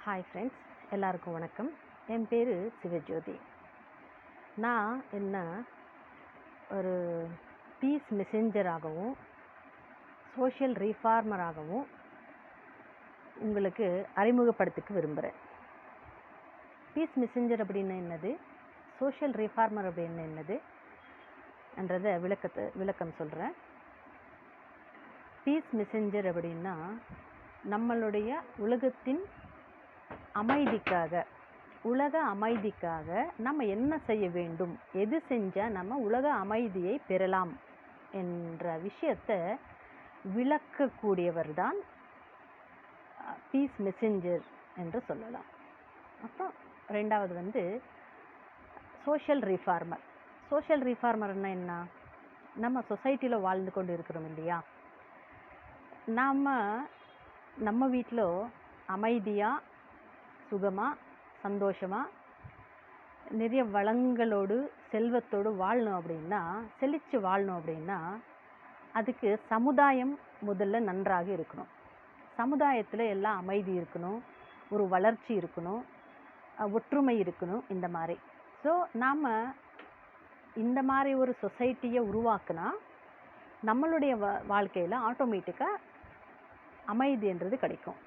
Hi friends, எல்லாருக்கும் வணக்கம். என் பேர் சிவஜோதி. நான் ஒரு பீஸ் மெசேஞ்சராகவும் சோஷியல் ரீஃபார்மராகவும் உங்களுக்கு அறிமுகப்படுத்திக்க விரும்புகிறேன். பீஸ் மெசேஞ்சர் அப்படின்னு என்னது, சோஷியல் ரீஃபார்மர் அப்படின்னு என்னது என்றதை விளக்கம் சொல்கிறேன். பீஸ் மெசேஞ்சர் அப்படின்னா நம்மளுடைய உலகத்தின் அமைதிக்காக, உலக அமைதிக்காக நம்ம என்ன செய்ய வேண்டும், எது செஞ்சால் நம்ம உலக அமைதியை பெறலாம் என்ற விஷயத்தை விளக்கக்கூடியவர் தான் பீஸ் மெசேஞ்சர் என்று சொல்லலாம். அப்புறம் ரெண்டாவது சோஷியல் ரீஃபார்மர். சோஷியல் ரீஃபார்மர்னா என்ன? நம்ம சொசைட்டியில் வாழ்ந்து கொண்டு இருக்கிறோம் இல்லையா, நம்ம வீட்டில் அமைதியாக, சுகமாக, சந்தோஷமாக, நிறைய வளங்களோடு, செல்வத்தோடு வாழணும் அப்படின்னா, செழித்து வாழணும் அப்படின்னா அதுக்கு சமுதாயம் முதல்ல நன்றாக இருக்கணும். சமுதாயத்தில் எல்லாம் அமைதி இருக்கணும், ஒரு வளர்ச்சி இருக்கணும், ஒற்றுமை இருக்கணும். இந்த மாதிரி நாம் இந்த மாதிரி ஒரு சொசைட்டியை உருவாக்குனா நம்மளுடைய வாழ்க்கையில் ஆட்டோமேட்டிக்காக அமைதின்றது கிடைக்கும்.